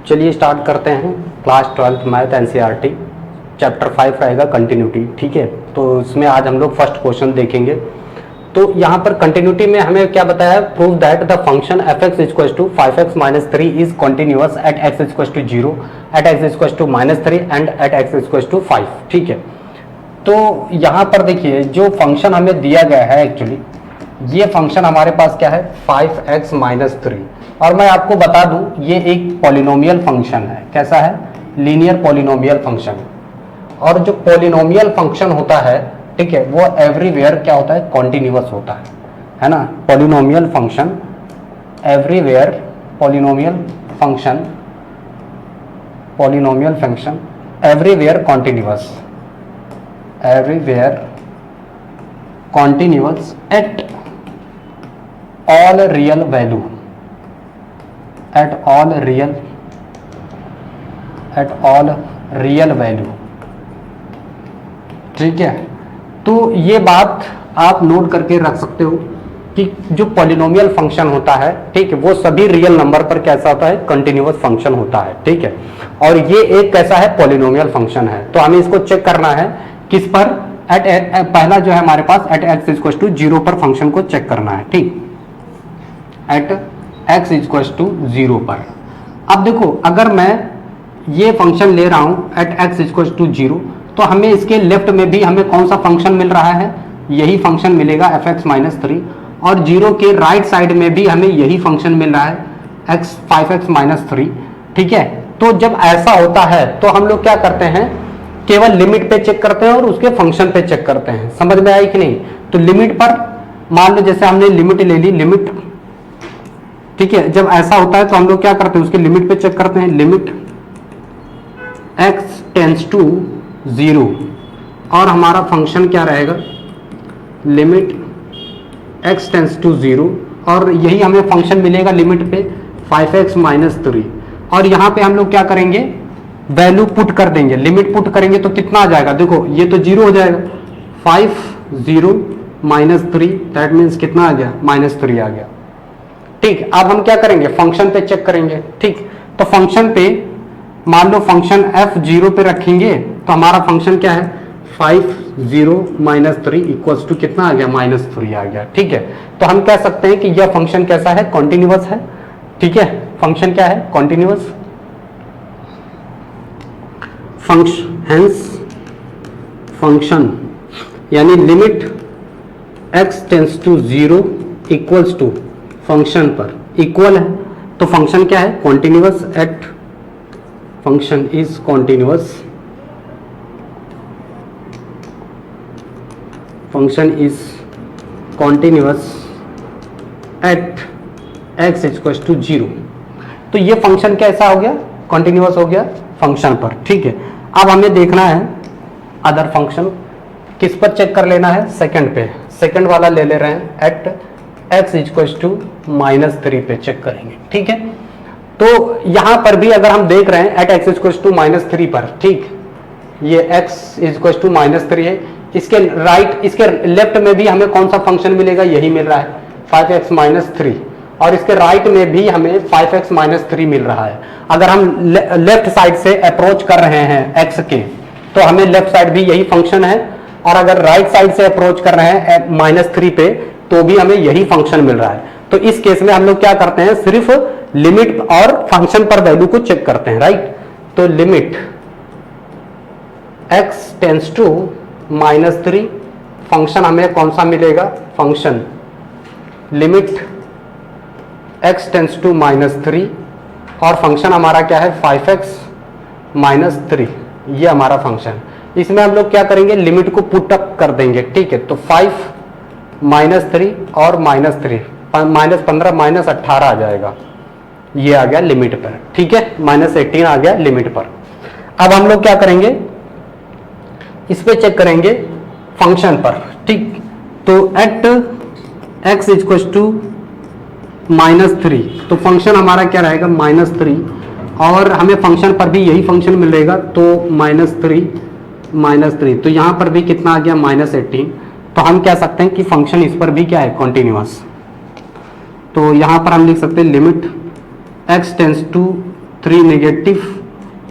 चलिए स्टार्ट करते हैं। Class 12th math NCERT chapter 5 रहेगा कंटिन्यूटी। ठीक है, तो इसमें आज हम लोग फर्स्ट क्वेश्चन देखेंगे। तो यहाँ पर कंटिन्यूटी में हमें क्या बताया, prove that the function F x equal to 5x - 3 is continuous at x equal to 0, at x equal to -3 and at x equal to 5। ठीक है, तो यहाँ पर देखिए जो फंक्शन हमें दिया गया है, एक्चुअली ये फंक्शन हमारे पास क्या है 5x - 3, और मैं आपको बता दूं ये एक पॉलिनोमियल फंक्शन है। कैसा है? Linear polynomial function. और जो पॉलिनोमियल फंक्शन होता है, ठीक है, वो एवरीवेयर क्या होता है, कॉन्टिन्यूअस होता है ना। Polynomial function everywhere, polynomial function everywhere continuous, everywhere continuous at all real value, eight all real value. ठीक है, तो ये बात आप नोट करके रख सकते हो कि जो पॉलिनोमियल फंक्शन होता है, ठीक है, वो सभी रियल नंबर पर कैसा होता है, कंटिन्यूअस फंक्शन होता है। ठीक है, और ये एक कैसा है, पॉलिनोमियल फंक्शन है। तो हमें इसको चेक करना है किस पर, पहला जो है हमारे पास एट एक्स इक्वल टू 0 पर फंक्शन को चेक करना है। ठीक, एट एक्स इक्वल टू 0 पर। अब देखो, अगर मैं ये फंक्शन ले रहा हूं एट एक्स इक्वल टू 0, तो हमें इसके लेफ्ट में भी हमें कौन सा फंक्शन मिल रहा है, यही फंक्शन मिलेगा एफ एक्स - 3, और 0 के राइट साइड में भी हमें यही फंक्शन मिल रहा है 5x - 3। ठीक है, तो जब ऐसा होता है तो हम लोग क्या करते हैं, केवल लिमिट पे चेक करते हैं और उसके फंक्शन पे चेक करते हैं। समझ में आई कि नहीं? तो लिमिट पर मान लो जैसे हमने लिमिट ले ली, लिमिट, ठीक है, जब ऐसा होता है तो हम लोग क्या करते हैं, उसके लिमिट पे चेक करते हैं। लिमिट x टेंड्स टू 0, और हमारा फंक्शन क्या रहेगा, लिमिट x टेंड्स टू 0, और यही हमें फंक्शन मिलेगा लिमिट पे 5x - 3। और यहाँ पे हम लोग क्या करेंगे, वैल्यू पुट कर देंगे, लिमिट पुट करेंगे तो कितना आ जाएगा, देखो ये तो 0 हो जाएगा, 50 - 3, दैट मीन्स कितना आ गया, -3 आ गया। ठीक, अब हम क्या करेंगे, फंक्शन पे चेक करेंगे। ठीक, तो फंक्शन पे मान लो फंक्शन f 0 पे रखेंगे तो हमारा फंक्शन क्या है, 50 - 3 इक्वल्स टू कितना आ गया, -3 आ गया। ठीक है, तो हम कह सकते हैं कि यह फंक्शन कैसा है, कॉन्टिन्यूअस है। ठीक है, फंक्शन क्या है, कॉन्टिन्यूअस फंक्शन, यानी limit x tends to 0 equals to function पर इक्वल है, तो फंक्शन क्या है, continuous at function is continuous, function is continuous at x equal to 0। तो ये फंक्शन कैसा हो गया, कॉन्टिन्यूअस हो गया फंक्शन पर। ठीक है, अब हमें देखना है अदर फंक्शन, किस पर चेक कर लेना है, सेकंड पे, सेकंड वाला ले रहे हैं, एट x इक्वल टू -3 पे चेक करेंगे। ठीक है, तो यहां पर भी अगर हम देख रहे हैं एट x इक्वल टू -3 पर, ठीक, ये x इक्वल टू -3 है, इसके राइट, इसके लेफ्ट में भी हमें कौन सा फंक्शन मिलेगा, यही मिल रहा है 5x - 3, और इसके राइट में भी हमें 5x - 3 मिल रहा है। अगर हम लेफ्ट साइड से अप्रोच कर रहे हैं x के, तो हमें लेफ्ट साइड भी यही फंक्शन है, और अगर राइट साइड से अप्रोच कर रहे हैं -3 पे, तो भी हमें यही फंक्शन मिल रहा है। तो इस केस में हम लोग क्या करते हैं, सिर्फ लिमिट और फंक्शन पर वैल्यू को चेक करते हैं, राइट। तो limit x tends to -3, function हमें कौन सा मिलेगा, function limit x tends to -3, और फंक्शन हमारा क्या है 5x - 3, ये हमारा फंक्शन। इसमें हम लोग क्या करेंगे, लिमिट को पुट अप कर देंगे। ठीक है, तो 5 - 3 और -3, -15 -18 आ जाएगा, ये आ गया लिमिट पर। ठीक है, -18 आ गया लिमिट पर। अब हम लोग क्या करेंगे, इस पे चेक करेंगे फंक्शन पर। ठीक, तो एट x इक्वल टू -3, तो फंक्शन हमारा क्या रहेगा, -3, और हमें फंक्शन पर भी यही फंक्शन मिलेगा, तो -3, तो यहां पर भी कितना आ गया, -18। तो हम कह सकते हैं कि फंक्शन इस पर भी क्या है, कॉन्टिन्यूअस। तो यहाँ पर हम लिख सकते हैं limit x tends to 3 negative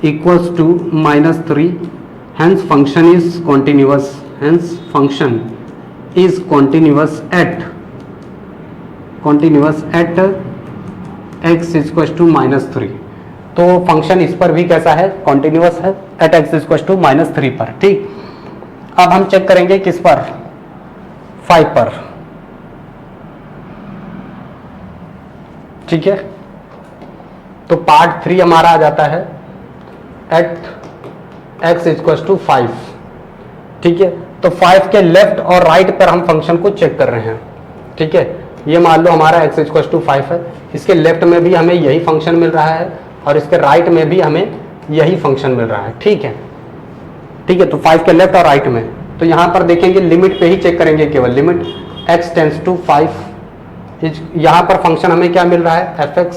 equals to -3, hence function is continuous, hence function is continuous at x is equals to -3। तो फंक्शन इस पर भी कैसा है, कॉन्टिन्यूअस है at x is equal to -3 पर। ठीक, अब हम चेक करेंगे किस पर, 5 पर। ठीक है, तो पार्ट 3 हमारा आ जाता है at x is equal to 5। ठीक है, तो 5 के लेफ्ट और राइट पर हम फंक्शन को चेक कर रहे हैं। ठीक है, ये मान लो हमारा x इज इक्वल टू 5 है, इसके लेफ्ट में भी हमें यही फंक्शन मिल रहा है और इसके राइट में भी हमें यही फंक्शन मिल रहा है। ठीक है, ठीक है, तो 5 के लेफ्ट और राइट में, तो यहां पर देखेंगे लिमिट पे ही चेक करेंगे केवल, लिमिट x टेंड्स टू 5, यहां पर फंक्शन हमें क्या मिल रहा है, f(x)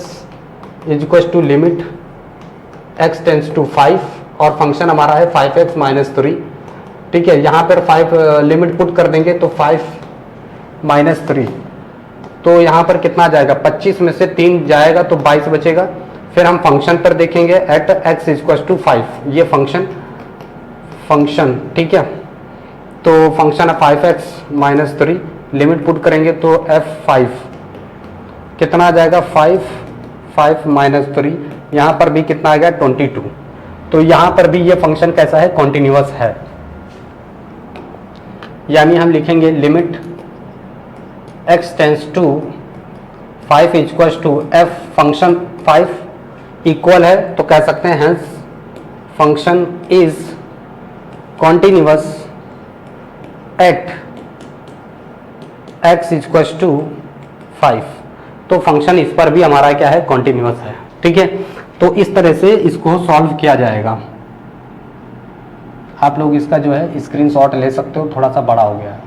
is equal to limit x tends to 5 और फंक्शन हमारा है 5x - 3। ठीक है, यहां पर 5 लिमिट पुट कर देंगे तो 5 - 3, तो यहां पर कितना जाएगा, 25 में से 3 जाएगा तो 22 बचेगा। फिर हम फंक्शन पर देखेंगे at x is equal to 5, ये फंक्शन ठीक है, तो फंक्शन है 5x - 3, लिमिट पुट करेंगे तो f5 कितना आ जाएगा, 5 - 3, यहाँ पर भी कितना आ गया 22। तो यहाँ पर भी ये फंक्शन कैसा है, कॉन्टिन्यूअस है, यानी हम लिखेंगे limit x tends to 5 is equal to f function 5 equal है, तो कह सकते हैं hence function is continuous at x is equal to 5। तो फंक्शन इस पर भी हमारा क्या है, कॉन्टिन्यूअस है। ठीक है, तो इस तरह से इसको सॉल्व किया जाएगा। आप लोग इसका जो है स्क्रीनशॉट ले सकते हो, थोड़ा सा बड़ा हो गया है।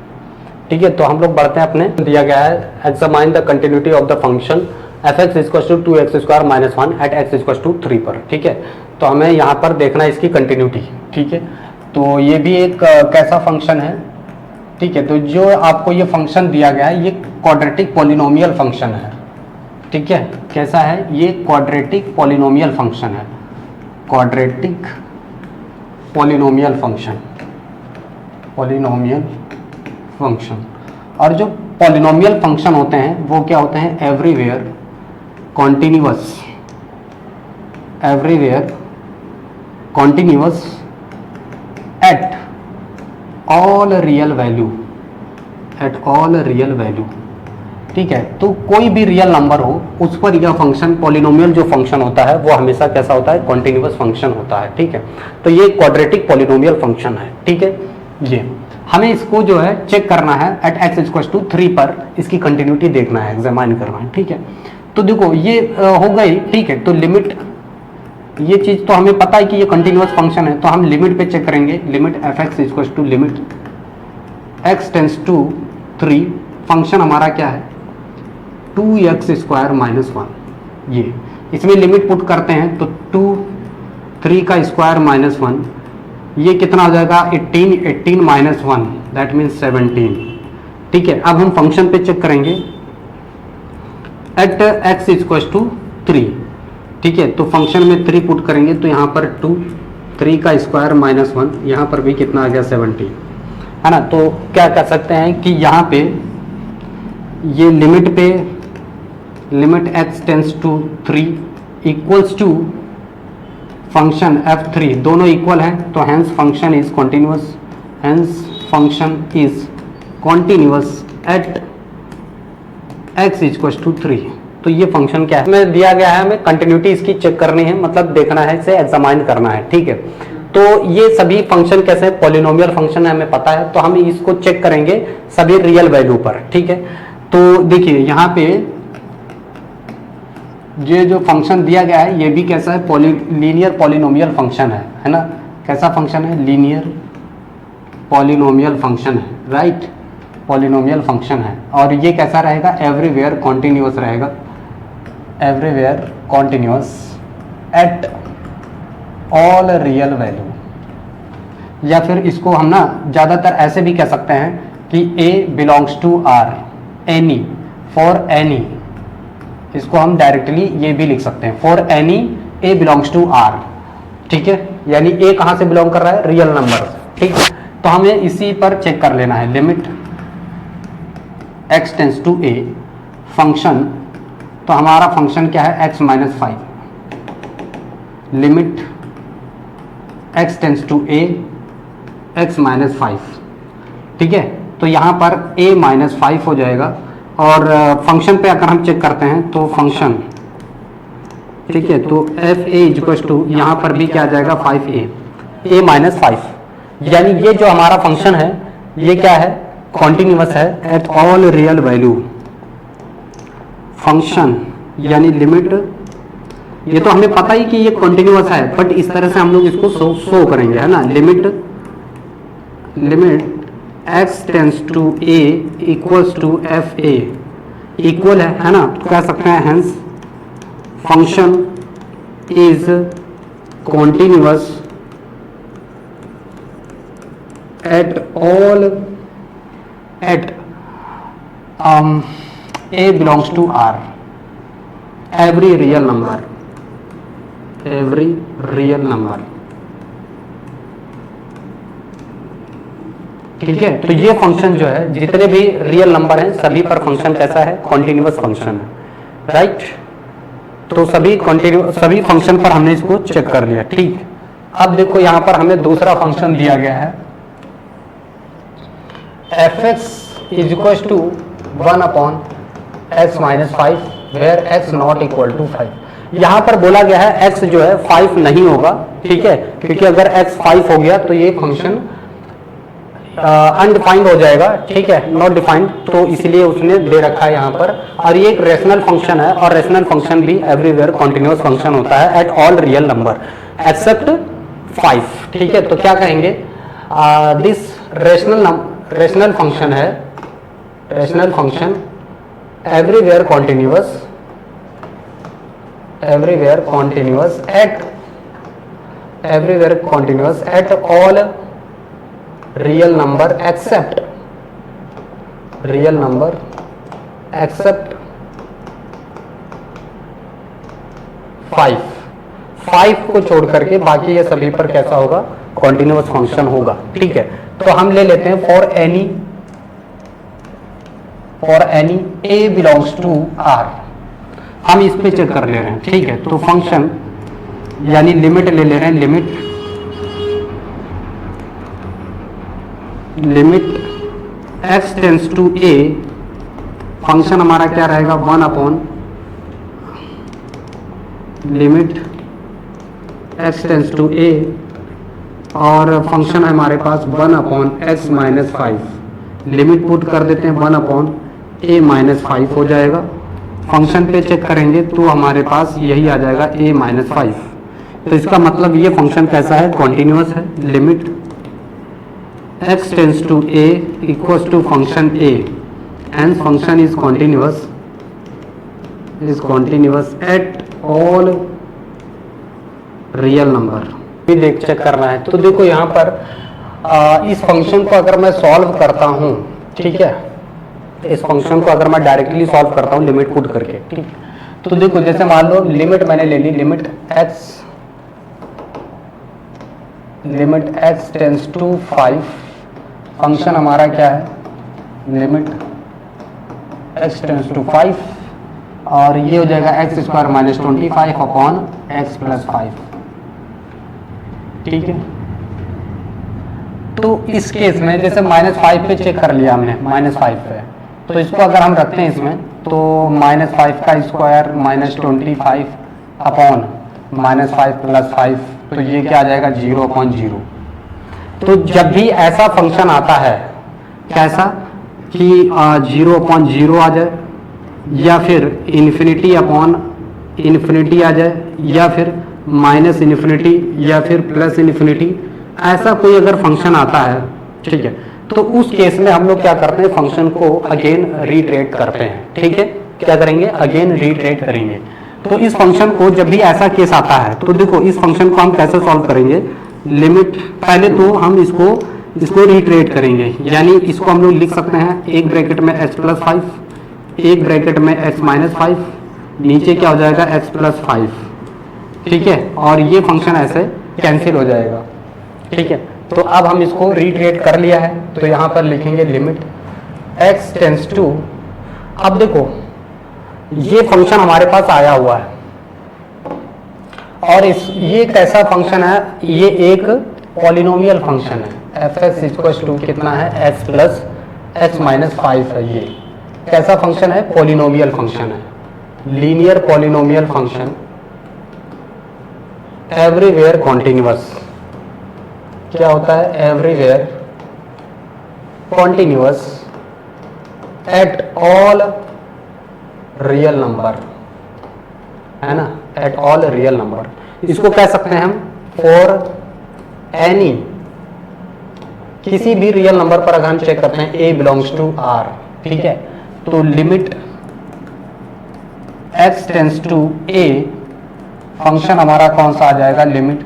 ठीक है, तो हम लोग बढ़ते हैं अपने, दिया गया है examine the continuity of the function f(x) is equal to 2x² - 1 at x is equal to 3 पर। ठीक है, तो हमें यहाँ पर देखना है इसकी कंटिन्यूटी। ठीक है, तो ये भी एक कैसा फंक्शन है। ठीक है, तो जो आपको ये फंक्शन दिया गया है ये क्वाड्रेटिक पॉलिनोमियल फंक्शन है। ठीक है, कैसा है, ये क्वाड्रेटिक पॉलिनोमियल फंक्शन है, क्वाड्रेटिक पॉलिनोमियल फंक्शन, और जो पॉलिनोमियल फंक्शन होते हैं वो क्या होते हैं, everywhere continuous at all real value. ठीक है, तो कोई भी रियल नंबर हो उस पर यह फंक्शन, पॉलिनोमियल जो फंक्शन होता है वो हमेशा कैसा होता है, कॉन्टिन्यूअस फंक्शन होता है। ठीक है, तो ये क्वाड्रेटिक पॉलिनोमियल फंक्शन है। ठीक है, ये हमें इसको जो है चेक करना है at x is equal to 3 पर, इसकी कंटिन्यूटी देखना है, एग्जामाइन करना है। ठीक है, तो देखो ये हो गई। ठीक है, तो लिमिट, ये चीज तो हमें पता है कि ये कंटिन्यूअस फंक्शन है, तो हम लिमिट पे चेक करेंगे, limit f(x) is equal to limit x tends to 3, function हमारा क्या है 2x² - 1। ये इसमें लिमिट पुट करते हैं तो 3 का स्क्वायर -1, ये कितना हो जाएगा 18 - 1 दैट मीन्स 17। ठीक है, अब हम फंक्शन पे चेक करेंगे at x is equal to 3। ठीक है, तो फंक्शन में 3 पुट करेंगे तो यहाँ पर 3 का स्क्वायर -1, यहाँ पर भी कितना आ गया 17, है ना। तो क्या कर सकते हैं कि यहाँ पे ये limit x tends to 3 equals to function f3, दोनों इक्वल हैं, तो hence function is continuous at x is equal to 3। तो ये फंक्शन क्या है, हमें दिया गया है, हमें कंटिन्यूटी इसकी चेक करनी है, मतलब देखना है, इसे एग्जामाइन करना है। ठीक है, तो ये सभी फंक्शन कैसे, पॉलिनोमियल फंक्शन है हमें पता है, तो हम इसको चेक करेंगे सभी रियल वैल्यू पर। ठीक है, तो देखिए यहाँ पे ये जो फंक्शन दिया गया है ये भी कैसा है, लीनियर पॉलिनोमियल फंक्शन है ना। कैसा फंक्शन है, लीनियर पॉलिनोमियल फंक्शन है, राइट, पॉलिनोमियल फंक्शन है। और ये कैसा रहेगा, एवरीवेयर कॉन्टिन्यूअस रहेगा, everywhere continuous at all real value. या फिर इसको हम ना ज़्यादातर ऐसे भी कह सकते हैं कि A belongs to R, any, for any, इसको हम डायरेक्टली ये भी लिख सकते हैं, for any A belongs to R, ठीक है, यानी ए कहां से बिलोंग कर रहा है, रियल नंबर, ठीक। तो हमें इसी पर चेक कर लेना है, limit x tends to A function, तो हमारा फंक्शन क्या है, x minus 5, limit x tends to A x minus 5, ठीक है। तो यहाँ पर a माइनस 5 हो जाएगा, और फंक्शन पे अगर हम चेक करते हैं तो फंक्शन, ठीक है, तो एफ ए इक्वल टू यहाँ पर भी क्या आ जाएगा, 5a, a माइनस 5, यानी ये जो हमारा फंक्शन है ये क्या है, कॉन्टिन्यूअस है eight all real value function, यानी लिमिट, ये तो हमें पता ही कि ये कॉन्टिन्यूअस है, बट इस तरह से हम लोग इसको शो करेंगे, है ना, limit x tends to a equals to F A, equal है ना, तो कह सकते हैं hence function is continuous at all at a belongs to r, every real number, every real number, ठीक है। तो ये फंक्शन जो है जितने भी रियल नंबर हैं सभी पर फंक्शन कैसा है, कॉन्टिन्यूअस फंक्शन है, राइट। तो सभी फंक्शन पर हमने इसको चेक कर लिया, ठीक। अब देखो यहाँ पर हमें दूसरा फंक्शन दिया गया है, fx is equal to 1 upon x minus 5 where x not equal to 5। यहाँ पर बोला गया है x जो है 5 नहीं होगा, ठीक है, क्योंकि अगर x 5 हो गया तो ये फंक्शन अनडिफाइंड हो जाएगा, ठीक है, नॉट डिफाइंड, तो इसलिए उसने दे रखा है यहाँ पर। और ये एक रेशनल फंक्शन है, और रेशनल फंक्शन भी एवरीवेयर कॉन्टिन्यूअस फंक्शन होता है eight all real number except 5, ठीक है। तो क्या कहेंगे, दिस रेशनल फंक्शन है, rational function everywhere continuous at all real number except 5 को छोड़ करके बाकी ये सभी पर कैसा होगा, कॉन्टिन्यूअस फंक्शन होगा, ठीक है। तो हम ले लेते हैं for any a belongs to r, हम इस पे चेक कर ले रहे हैं, ठीक है। तो फंक्शन यानी लिमिट ले ले रहे हैं, limit x tends to a, function हमारा क्या रहेगा, 1 upon limit x tends to a, और फंक्शन है हमारे पास 1 upon x minus 5, limit put कर देते हैं 1 अपॉन a माइनस 5 हो जाएगा। फंक्शन पे चेक करेंगे तो हमारे पास यही आ जाएगा a माइनस 5। तो इसका मतलब ये फंक्शन कैसा है, कॉन्टिन्यूअस है। Limit x tends to a equals to function a and function is continuous at all real number. भी चेक करना है, तो देखो यहाँ पर इस फंक्शन को अगर मैं सॉल्व करता हूँ, ठीक है, इस फंक्शन को अगर मैं डायरेक्टली सॉल्व करता हूँ लिमिट पुट करके, ठीक, तो देखो जैसे मान लो लिमिट मैंने ले ली, limit x tends to 5, function हमारा क्या है, लिमिट x टेंस टू 5, और ये हो जाएगा x square minus 25 upon x plus 5, ठीक है। तो इस केस में जैसे -5 पे चेक कर लिया हमने, -5 पे, तो इसको अगर हम रखते हैं इसमें, तो -5 का स्क्वायर माइनस 25 अपॉन -5 प्लस 5, तो ये क्या आ जाएगा, 0/0। तो जब भी ऐसा फंक्शन आता है, कैसा कि 0/0 आ जाए, या फिर इन्फिनिटी अपॉन इन्फिनिटी आ जाए, या फिर माइनस इन्फिनिटी, या फिर प्लस इन्फिनिटी, ऐसा कोई अगर फंक्शन आता है, ठीक है, तो उस केस में हम लोग क्या करते हैं, फंक्शन को अगेन रीट्रेट करते हैं, ठीक है। क्या करेंगे, अगेन रीट्रेट करेंगे। तो इस फंक्शन को जब भी ऐसा केस आता है, तो देखो इस फंक्शन को हम कैसे सॉल्व करेंगे, लिमिट पहले तो हम इसको रीट्रेट करेंगे, यानी इसको हम लोग लिख सकते हैं एक ब्रैकेट में x प्लस 5, एक ब्रैकेट में x माइनस 5, नीचे क्या हो जाएगा x प्लस 5, ठीक है, और ये फंक्शन ऐसे कैंसिल हो जाएगा। ठीक है, तो अब हम इसको रिट्रेट कर लिया है, तो यहाँ पर लिखेंगे लिमिट x टेंस टू, अब देखो ये फंक्शन हमारे पास आया हुआ है और ये कैसा फंक्शन है, ये एक पॉलिनोमियल फंक्शन है। एफ एस इक्वल टू कितना है, x प्लस एक्स माइनस 5 है। ये कैसा फंक्शन है, पॉलिनोमियल फंक्शन है, linear polynomial function, everywhere continuous. क्या होता है, everywhere continuous at all real number, है ना, एट ऑल रियल नंबर। इसको कह सकते हैं हम फॉर एनी, किसी भी रियल नंबर पर अगर हम चेक करते हैं a बिलोंग्स टू r, ठीक है, तो limit x tends to a, function हमारा कौन सा आ जाएगा, limit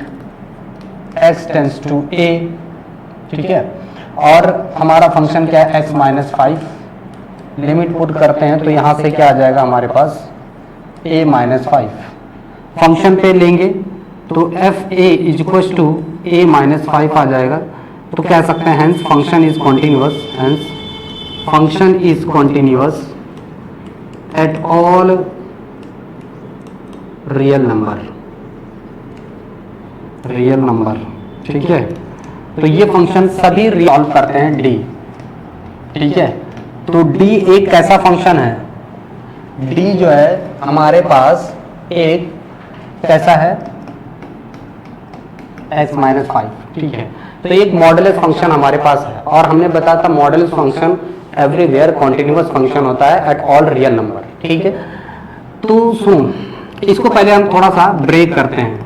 x tends to a, ठीक है, और हमारा फंक्शन क्या है, x माइनस 5। लिमिट पुट करते हैं तो यहां से क्या आ जाएगा हमारे पास, a माइनस 5। फंक्शन पे लेंगे तो F A equal to a minus 5 आ जाएगा। तो कह सकते हैं hence function is continuous, hence function is continuous at all real number, real number, ठीक है। तो ये फंक्शन सभी रिजॉल्व करते हैं d, ठीक है। तो d एक कैसा फंक्शन है, d जो है हमारे पास एक कैसा है, x माइनस 5, ठीक है। तो एक मॉडुलस फंक्शन हमारे पास है और हमने बताया था modulus function everywhere continuous function होता है एट ऑल रियल नंबर, ठीक है। तो सुन, इसको पहले हम थोड़ा सा ब्रेक करते हैं,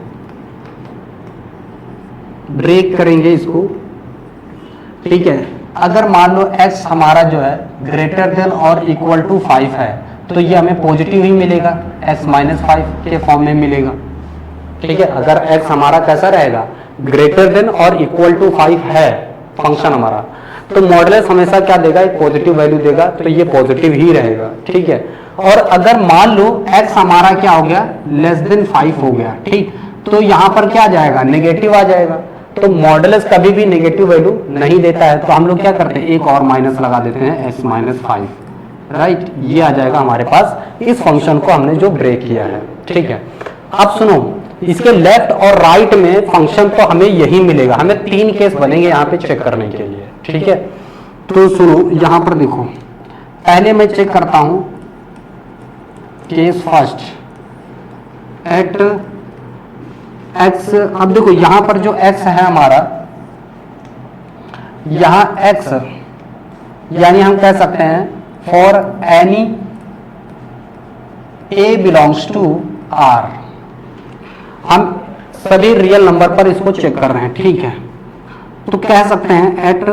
ब्रेक करेंगे इसको, ठीक है। अगर मान लो x हमारा जो है ग्रेटर देन और इक्वल टू 5 है तो ये हमें पॉजिटिव ही मिलेगा, x माइनस 5 के फॉर्म में मिलेगा, ठीक है। अगर x हमारा कैसा रहेगा, ग्रेटर देन और इक्वल टू 5 है फंक्शन हमारा, तो मॉडुलस हमेशा क्या देगा, एक पॉजिटिव वैल्यू देगा, तो ये पॉजिटिव ही रहेगा, ठीक है। और अगर मान लो x हमारा क्या हो गया, लेस देन 5 हो गया, ठीक, तो यहां पर क्या आ जाएगा, नेगेटिव आ जाएगा। तो मॉडुलस कभी भी नेगेटिव वैल्यू नहीं देता है, तो हम लोग क्या करते हैं, एक और माइनस लगा देते हैं, x माइनस 5, राइट। ये आ जाएगा हमारे पास इस फंक्शन को हमने जो ब्रेक किया है, ठीक है। अब सुनो, इसके लेफ्ट और राइट में फंक्शन तो हमें यही मिलेगा, हमें 3 केस बनेंगे यहाँ पे चेक करने के लिए, ठीक है। तो सुनो, यहां पर देखो, पहले मैं चेक करता हूं केस फर्स्ट एट x। अब देखो यहां पर जो x है हमारा, यहां x यानी हम कह सकते हैं for any a belongs to r, हम सभी रियल नंबर पर इसको चेक कर रहे हैं, ठीक है। तो कह सकते हैं एट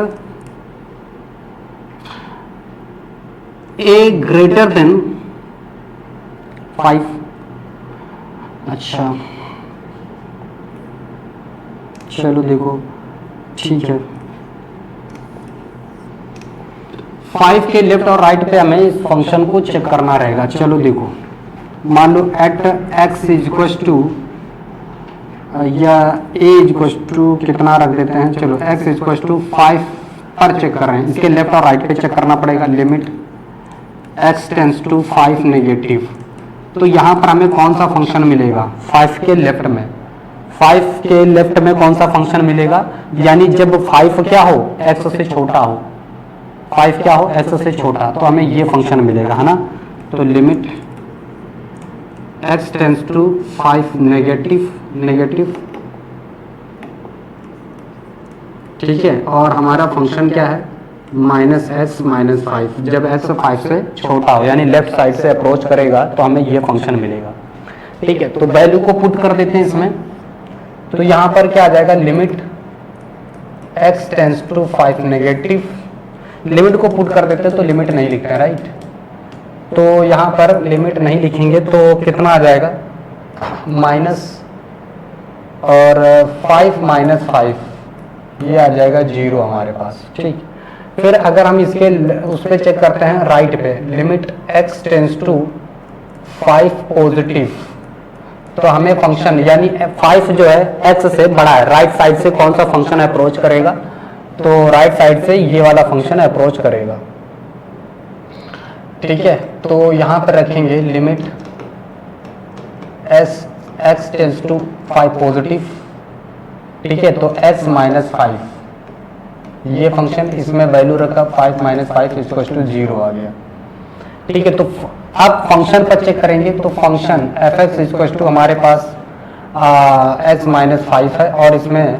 a ग्रेटर देन 5। अच्छा चलो देखो, ठीक है, 5 के लेफ्ट और राइट पे हमें इस फंक्शन को चेक करना रहेगा। चलो देखो, मान लो एट x इक्वल टू या a इक्वल टू कितना रख देते हैं, चलो x इक्वल टू 5 पर चेक कर रहे हैं, इसके लेफ्ट और राइट पे चेक करना पड़ेगा, limit x tends to 5 negative. तो यहाँ पर हमें कौन सा फंक्शन मिलेगा, 5 के लेफ्ट में, 5 के लेफ्ट में कौन सा फंक्शन मिलेगा, यानी जब 5 क्या हो, x से छोटा हो, 5 क्या हो, x से छोटा, तो हमें ये फंक्शन मिलेगा, है ना। तो limit x tends to 5 negative, negative, ठीक है। और हमारा फंक्शन क्या है, माइनस x माइनस 5, जब x 5 से छोटा हो यानी लेफ्ट साइड से अप्रोच करेगा तो हमें ये फंक्शन मिलेगा, ठीक है। तो वैल्यू को पुट कर देते हैं इसमें, तो यहां पर क्या आ जाएगा, limit x tends to 5 negative, limit को पुट कर देते हैं तो लिमिट नहीं लिखता है, राइट। तो यहां पर लिमिट नहीं लिखेंगे तो कितना आ जाएगा, माइनस और 5 माइनस 5, ये आ जाएगा 0 हमारे पास, ठीक। फिर अगर हम इसके उस पर चेक करते हैं राइट पे, limit x tends to 5 positive, तो हमें फंक्शन यानी 5 जो है x से बड़ा है, राइट साइड से कौन सा फंक्शन अप्रोच करेगा, तो राइट साइड से ये वाला फंक्शन अप्रोच करेगा। ठीक है, तो यहां पर रखेंगे limit s x tends to 5 positive. ठीक है, तो x माइनस 5 ये फंक्शन, इसमें वैल्यू रखा 5 माइनस 5 इक्वल टू 0 आ गया। ठीक है, तो अब फंक्शन पर चेक करेंगे तो function F x equal to हमारे पास x माइनस 5 है, और इसमें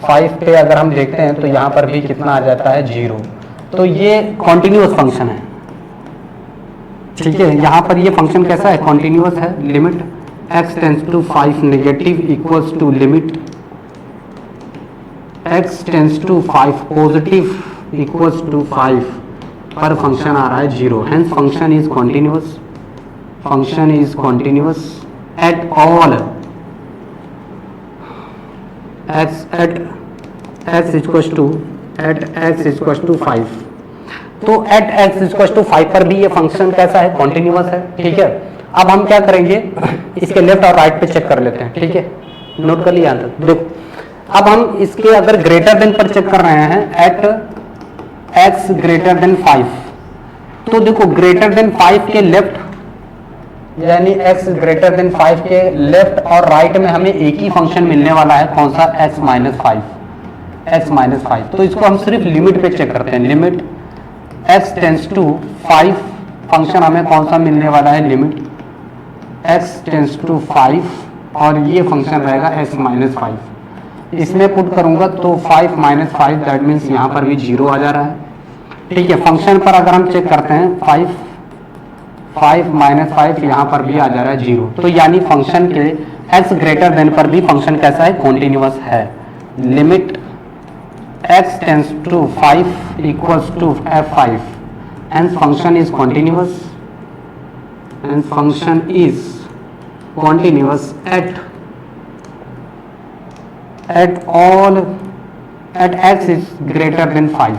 5 पे अगर हम देखते हैं तो यहाँ पर भी कितना आ जाता है 0। तो ये कॉन्टिन्यूअस फंक्शन है। ठीक है, यहाँ पर ये फंक्शन कैसा है, कॉन्टिन्यूअस है। Limit x tends to 5 negative equals to limit x tends to 5 positive equals to 5 पर फंक्शन आ रहा है 0। Hence function is continuous, function is continuous at all x equals to 5। तो एट x इक्वल्स टू 5 पर भी ये function कैसा है, कॉन्टिन्यूअस है। ठीक है, अब हम क्या करेंगे, इसके लेफ्ट और राइट पे चेक कर लेते हैं। ठीक है, नोट कर लिया आंसर। देखो, अब हम इसके अगर ग्रेटर देन पर चेक कर रहे हैं एट x ग्रेटर देन 5, तो देखो ग्रेटर देन 5 के लेफ्ट यानी x ग्रेटर देन 5 के लेफ्ट और राइट में हमें एक ही फंक्शन मिलने वाला है, कौन सा, x माइनस 5। तो इसको हम सिर्फ लिमिट पे चेक करते हैं। Limit x tends to 5 function हमें कौन सा मिलने वाला है, लिमिट x टेंस टू 5 और ये फंक्शन रहेगा x माइनस 5। इसमें पुट करूंगा तो 5 माइनस 5 दैट मीन्स यहाँ पर भी 0 आ जा रहा है। ठीक है, फंक्शन पर अगर हम चेक करते हैं 5 माइनस 5 यहाँ पर भी आ जा रहा है 0। तो यानी फंक्शन के x ग्रेटर देन पर भी फंक्शन कैसा है, कॉन्टिन्यूअस है। Limit x tends to 5 equals to f5 and function is continuous, and function is continuous at x is greater than 5।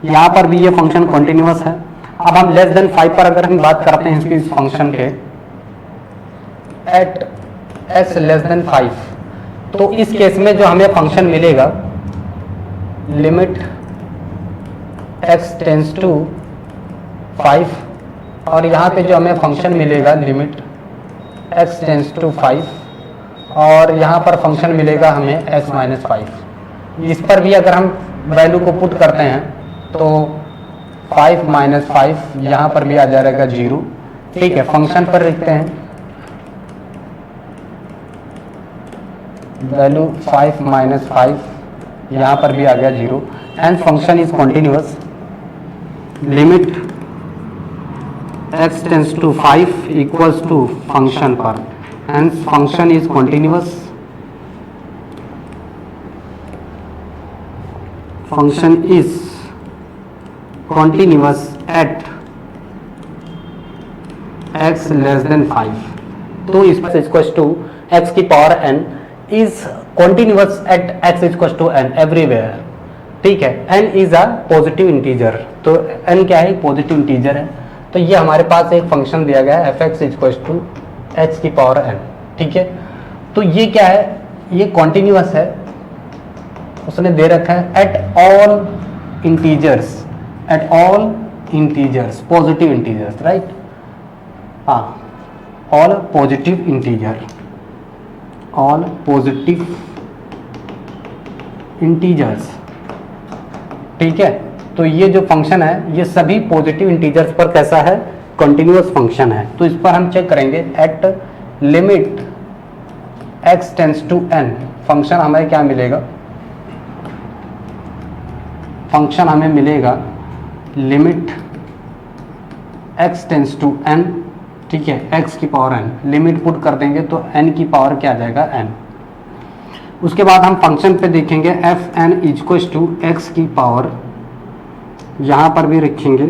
यहाँ पर भी ये फंक्शन कॉन्टिन्यूअस है। अब हम लेस देन 5 पर अगर हम बात करते हैं इसकी, इस फंक्शन के एट x लेस देन 5, तो इस केस में जो हमें फंक्शन मिलेगा लिमिट x टेंस टू 5 और यहाँ पे जो हमें फंक्शन मिलेगा लिमिट x टेंस टू 5 और यहाँ पर फंक्शन मिलेगा हमें x माइनस 5। इस पर भी अगर हम वैल्यू को पुट करते हैं तो 5 माइनस 5 यहाँ पर भी आ जाएगा 0। ठीक है, फंक्शन पर लिखते हैं वैल्यू 5 माइनस 5 यहाँ पर भी आ गया 0 and function is continuous. Limit x tends to 5 equals to function पर and function is continuous, function is continuous at x less than 5। तो इस पर इक्वल्स टू x की power n is continuous at x equals to n everywhere. ठीक है, n is a positive integer, तो n क्या है, पॉजिटिव इंटीजर है। तो ये हमारे पास एक फंक्शन दिया गया है f(x) इक्वल्स टू x की पावर n। ठीक है, तो ये क्या है, ये कॉन्टिन्यूअस है, उसने दे रखा है at all integers, at all integers, positive integers, right? all positive integer, all positive integers। ठीक है, तो ये जो फंक्शन है ये सभी पॉजिटिव इंटीजर्स पर कैसा है, कंटिन्यूअस फंक्शन है। तो इस पर हम चेक करेंगे at limit x tends to n function हमें क्या मिलेगा, फंक्शन हमें मिलेगा limit x tends to n। ठीक है, x की पावर n, लिमिट पुट कर देंगे तो n की पावर क्या आ जाएगा, n। उसके बाद हम फंक्शन पे देखेंगे F N equals to x की पावर, यहाँ पर भी रखेंगे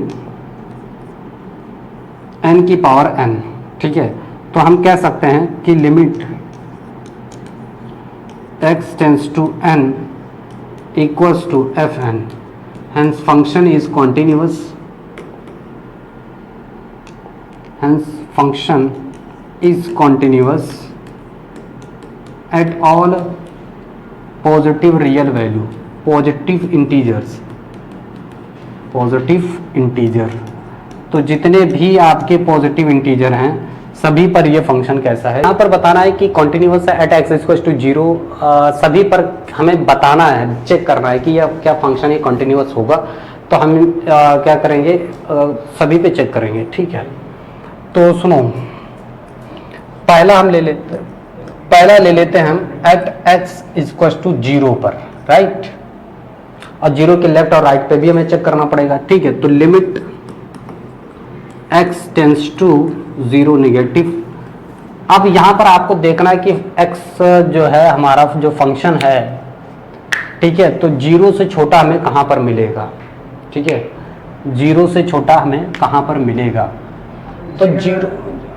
n की पावर n। ठीक है, तो हम कह सकते हैं कि limit x tends to n equals to F N, hence function is continuous, hence function is continuous at all positive real value, positive integer, तो जितने भी आपके पॉजिटिव इंटीजर हैं सभी पर ये फंक्शन कैसा है। यहाँ पर बताना है कि कॉन्टिन्यूअस है एट एक्स इक्वल टू 0, सभी पर हमें बताना है, चेक करना है कि यह क्या फंक्शन ये कॉन्टिन्यूअस होगा। तो हम क्या करेंगे, सभी पे चेक करेंगे, ठीक है। तो सुनो, पहला ले लेते हैं हम एट एक्स इक्वल टू 0 पर, राइट, और 0 के लेफ्ट और राइट पे भी हमें चेक करना पड़ेगा, ठीक है। तो limit x tends to 0 negative. अब यहाँ पर आपको देखना है कि x जो है हमारा जो फंक्शन है, ठीक है, तो 0 से छोटा हमें कहाँ पर मिलेगा, ठीक है, 0 से छोटा हमें कहाँ पर मिलेगा। तो 0,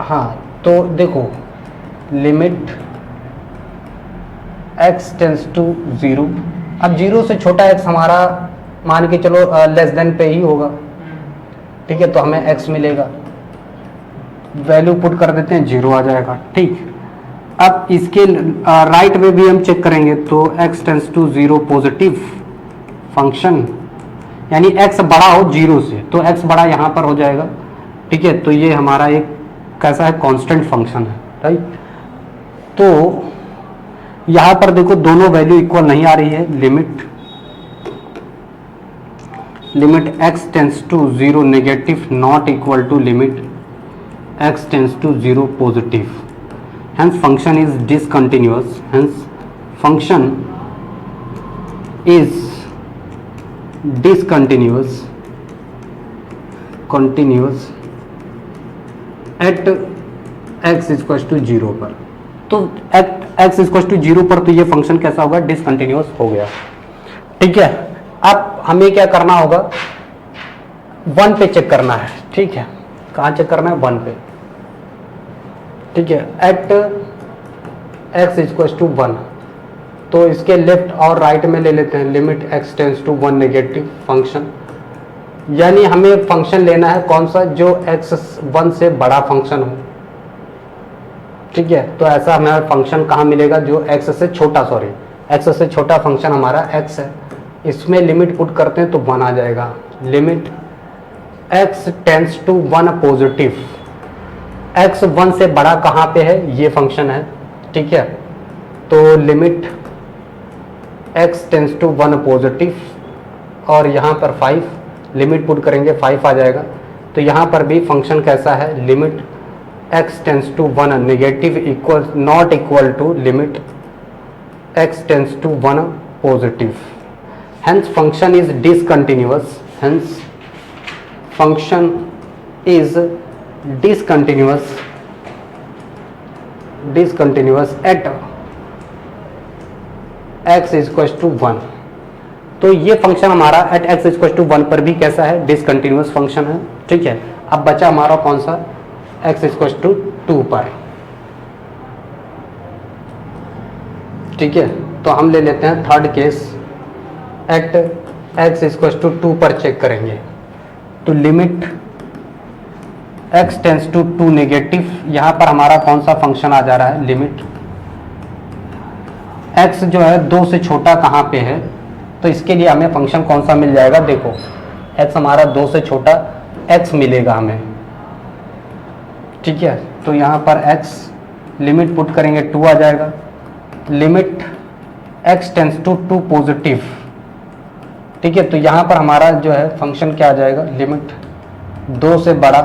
हाँ, तो देखो लिमिट x टेंस टू 0, अब 0 से छोटा x हमारा मान के चलो लेस देन पे ही होगा, ठीक है, तो हमें x मिलेगा, वैल्यू पुट कर देते हैं 0 आ जाएगा, ठीक। अब इसके राइट में भी हम चेक करेंगे, तो x tends to 0 positive function, यानी x बड़ा हो 0 से, तो x बड़ा यहाँ पर हो जाएगा, ठीक है। तो ये हमारा एक कैसा है, कांस्टेंट फंक्शन है, राइट। तो यहाँ पर देखो दोनों वैल्यू इक्वल नहीं आ रही है, limit x tends to 0 negative not equal to limit x tends to 0 positive, hence function is discontinuous, hence function is continuous at x equal to 0 पर। तो एट x इक्वल टू 0 पर तो ये function कैसा होगा, डिसकंटिन्यूअस हो गया, ठीक है। अब हमें क्या करना होगा, 1 पे चेक करना है, ठीक है। कहाँ चेक करना है, 1 पे, ठीक है, एट x इक्वल टू 1। तो इसके लेफ्ट और राइट में ले लेते हैं limit x tends to 1 negative function, यानी हमें फंक्शन लेना है कौन सा, जो x 1 से बड़ा फंक्शन हो, ठीक है। तो ऐसा हमें फंक्शन कहाँ मिलेगा, जो x से छोटा, x से छोटा फंक्शन हमारा x है, इसमें लिमिट पुट करते हैं तो 1 आ जाएगा। Limit x tends to 1 positive, x 1 से बड़ा कहाँ पे है, ये फंक्शन है, ठीक है। तो limit x tends to 1 positive, और यहाँ पर 5 लिमिट पुट करेंगे 5 आ जाएगा। तो यहाँ पर भी फंक्शन कैसा है, limit x tends to 1 negative equal not equal to limit x tends to 1 positive, hence function is discontinuous, hence function is discontinuous at x equal to 1। तो ये फंक्शन हमारा एट x इक्वल टू 1 पर भी कैसा है, discontinuous function है, ठीक है। अब बचा हमारा कौन सा, x इक्वल टू 2 पर, ठीक है। तो हम ले लेते हैं third case, at x equal to 2 पर चेक करेंगे। तो limit x tends to 2 negative, यहाँ पर हमारा कौन सा फंक्शन आ जा रहा है, लिमिट x जो है 2 से छोटा कहाँ पे है, तो इसके लिए हमें फंक्शन कौन सा मिल जाएगा, देखो x हमारा 2 से छोटा x मिलेगा हमें, ठीक है। तो यहाँ पर x लिमिट पुट करेंगे 2 आ जाएगा। Limit x tends to 2 positive, ठीक है। तो यहाँ पर हमारा जो है फंक्शन क्या आ जाएगा, लिमिट 2 से बड़ा,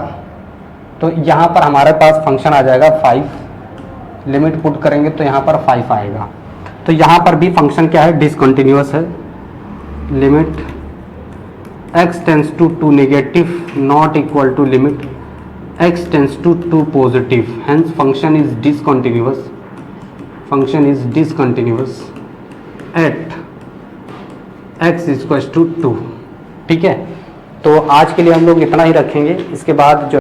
तो यहाँ पर हमारे पास फंक्शन आ जाएगा 5, लिमिट पुट करेंगे तो यहाँ पर 5 आएगा। तो यहाँ पर भी फंक्शन क्या है, डिसकंटिन्यूअस है। Limit x tends to 2 negative not equal to limit x tends to 2 positive, hence function is discontinuous at x equal to 2, ठीक है। तो आज के लिए हम लोग इतना ही रखेंगे, इसके बाद जो